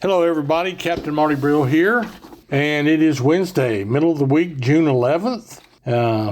Hello, everybody. Captain Marty Brill here, and it is Wednesday, middle of the week, June 11th.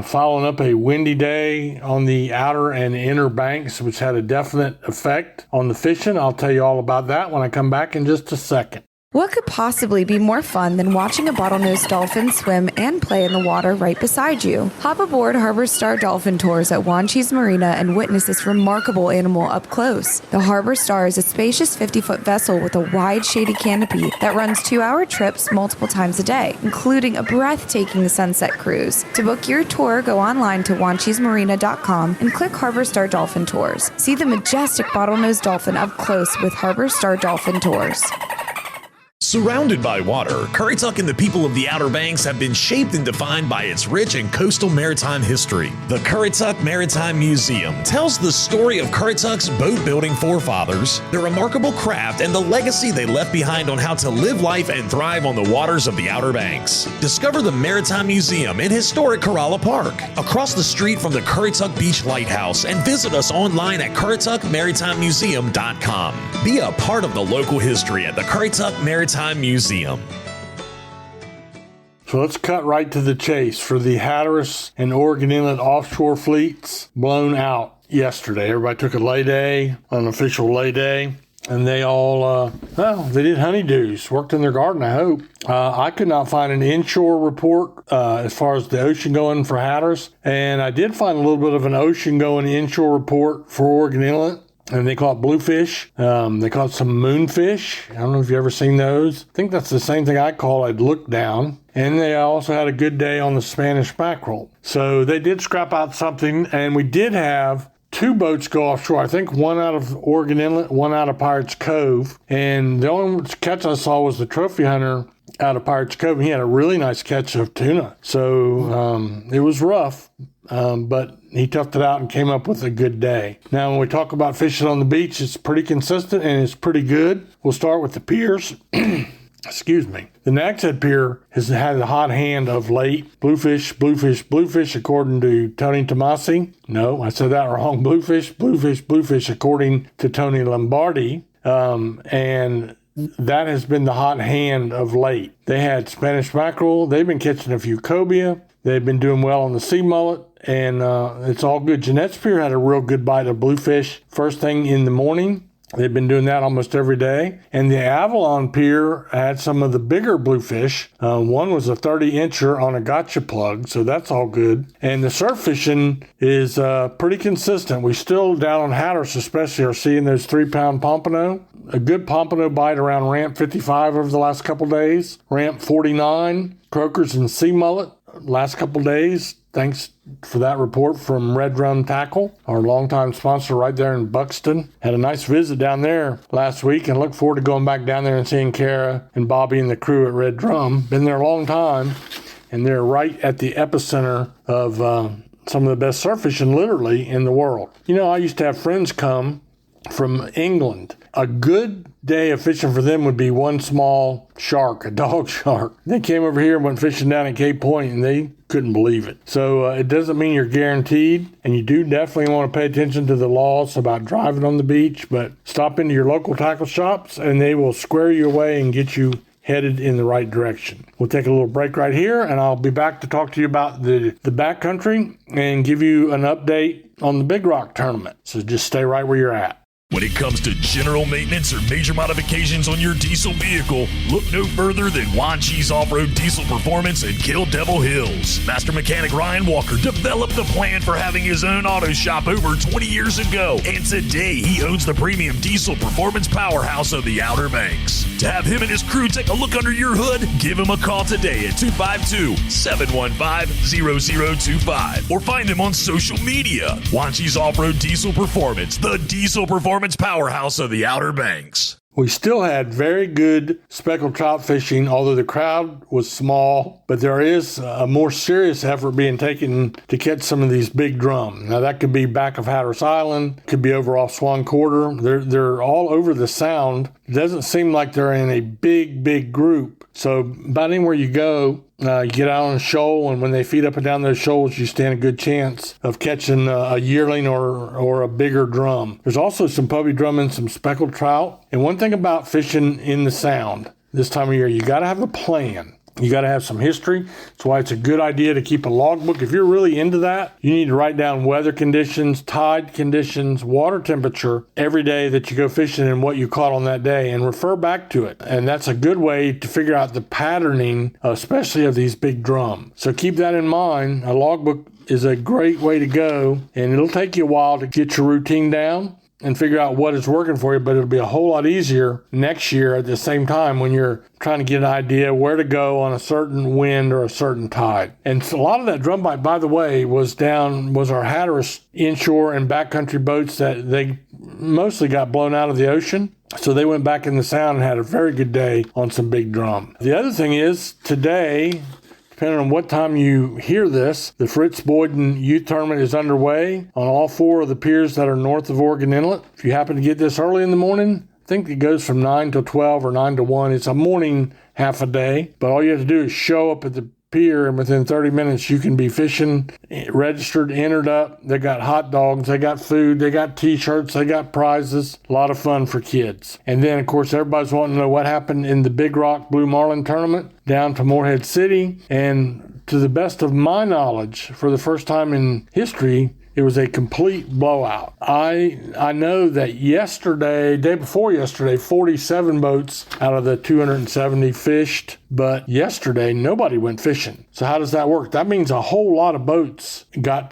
Following up a windy day on the outer and inner banks, which had a definite effect on the fishing. I'll tell you all about that when I come back in just a second. What could possibly be more fun than watching a bottlenose dolphin swim and play in the water right beside you? Hop aboard Harbor Star Dolphin Tours at Wanchese Marina and witness this remarkable animal up close. The Harbor Star is a spacious 50-foot vessel with a wide, shady canopy that runs 2-hour trips multiple times a day, including a breathtaking sunset cruise. To book your tour, go online to wanchesemarina.com and click Harbor Star Dolphin Tours. See the majestic bottlenose dolphin up close with Harbor Star Dolphin Tours. Surrounded by water, Currituck and the people of the Outer Banks have been shaped and defined by its rich and coastal maritime history. The Currituck Maritime Museum tells the story of Currituck's boat-building forefathers, their remarkable craft, and the legacy they left behind on how to live life and thrive on the waters of the Outer Banks. Discover the Maritime Museum in historic Corolla Park, across the street from the Currituck Beach Lighthouse, and visit us online at currituckmaritimemuseum.com. Be a part of the local history at the Currituck Maritime Museum. So let's cut right to the chase. For the Hatteras and Oregon Inlet offshore fleets blown out yesterday. Everybody took a lay day, unofficial lay day, and they all, they did honeydews, worked in their garden, I hope. I could not find an inshore report as far as the ocean going for Hatteras, and I did find a little bit of an ocean going inshore report for Oregon Inlet. And they caught bluefish. They caught some moonfish. I don't know if you've ever seen those. I think that's the same thing I call a look down. And they also had a good day on the Spanish mackerel. So they did scrap out something. And we did have 2 boats go offshore. I think one out of Oregon Inlet, one out of Pirates Cove. And the only catch I saw was the trophy hunter out of Pirates Cove. He had a really nice catch of tuna. So it was rough. But he toughed it out and came up with a good day. Now, when we talk about fishing on the beach, it's pretty consistent and it's pretty good. We'll start with the piers. Excuse me. The Nags Head Pier has had a hot hand of late. Bluefish, bluefish, bluefish, according to Tony Tomasi. No, I said that wrong. Bluefish, bluefish, bluefish, according to Tony Lombardi. And that has been the hot hand of late. They had Spanish mackerel. They've been catching a few cobia. They've been doing well on the sea mullet, and it's all good. Jeanette's Pier had a real good bite of bluefish first thing in the morning. They've been doing that almost every day. And the Avalon Pier had some of the bigger bluefish. One was a 30-incher on a gotcha plug, so that's all good. And the surf fishing is pretty consistent. We still, down on Hatteras especially, are seeing those 3-pound pompano. A good pompano bite around Ramp 55 over the last couple days. Ramp 49, croakers and sea mullet last couple days. Thanks for that report from Red Rum Tackle, our longtime sponsor right there in Buxton. Had a nice visit down there last week and look forward to going back down there and seeing Kara and Bobby and the crew at Red Drum. Been there a long time, and they're right at the epicenter of some of the best surf fishing literally in the world. You know, I used to have friends come from England. A good day of fishing for them would be one small shark, a dog shark. They came over here and went fishing down at Cape Point, and they couldn't believe it. So it doesn't mean you're guaranteed, and you do definitely want to pay attention to the laws about driving on the beach, but stop into your local tackle shops, and they will square you away and get you headed in the right direction. We'll take a little break right here, and I'll be back to talk to you about the backcountry and give you an update on the Big Rock tournament. So just stay right where you're at. When it comes to general maintenance or major modifications on your diesel vehicle, look no further than Wanchese Off-Road Diesel Performance in Kill Devil Hills. Master mechanic Ryan Walker developed the plan for having his own auto shop over 20 years ago, and today he owns the premium diesel performance powerhouse of the Outer Banks. To have him and his crew take a look under your hood, give him a call today at 252-715-0025 or find him on social media. Wanchese Off-Road Diesel Performance, the diesel performance powerhouse of the Outer Banks. We still had very good speckled trout fishing, although the crowd was small, but there is a more serious effort being taken to catch some of these big drum. Now that could be back of Hatteras Island, could be over off Swan Quarter. They're all over the Sound It doesn't seem like they're in a big group. So about anywhere you go, you get out on a shoal, and when they feed up and down those shoals, you stand a good chance of catching a yearling or a bigger drum. There's also some Povey drum and some speckled trout. And one thing about fishing in the Sound this time of year, you got to have a plan. You got to have some history. That's why it's a good idea to keep a logbook. If you're really into that, you need to write down weather conditions, tide conditions, water temperature every day that you go fishing and what you caught on that day, and refer back to it. And that's a good way to figure out the patterning, especially of these big drums. So keep that in mind. A logbook is a great way to go, and it'll take you a while to get your routine down and figure out what is working for you, but it'll be a whole lot easier next year at the same time when you're trying to get an idea where to go on a certain wind or a certain tide. And so a lot of that drum bite, by the way, was our Hatteras inshore and backcountry boats that they mostly got blown out of the ocean. So they went back in the Sound and had a very good day on some big drum. The other thing is today, depending on what time you hear this, the Fritz Boyden Youth Tournament is underway on all 4 of the piers that are north of Oregon Inlet. If you happen to get this early in the morning, I think it goes from 9 till 12 or 9 to 1. It's a morning half a day, but all you have to do is show up at the pier, and within 30 minutes you can be fishing, registered, entered up. They got hot dogs, they got food, they got t-shirts, they got prizes. A lot of fun for kids. And then of course everybody's wanting to know what happened in the Big Rock Blue Marlin tournament down to Morehead City. And to the best of my knowledge, for the first time in history, it was a complete blowout. I know that day before yesterday, 47 boats out of the 270 fished, but yesterday nobody went fishing. So how does that work? That means a whole lot of boats have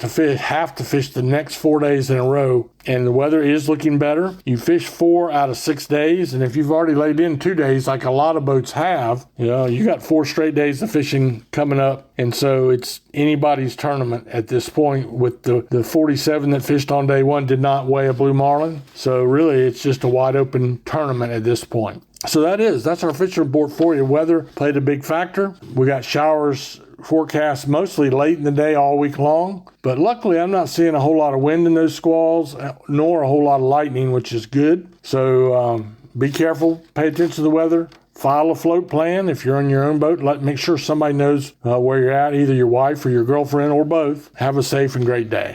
to fish the next 4 days in a row, and the weather is looking better. You fish 4 out of 6 days, and if you've already laid in 2 days, like a lot of boats have, you got 4 straight days of fishing coming up, and so it's anybody's tournament at this point. With the 47 that fished on day 1 did not weigh a blue marlin, so really it's just a wide open tournament at this point. So that's our fishing report for you. Weather played a big factor. We got showers forecast mostly late in the day all week long, but luckily I'm not seeing a whole lot of wind in those squalls, nor a whole lot of lightning, which is good. So be careful, pay attention to the weather, file a float plan. If you're on your own boat, make sure somebody knows where you're at, either your wife or your girlfriend or both. Have a safe and great day.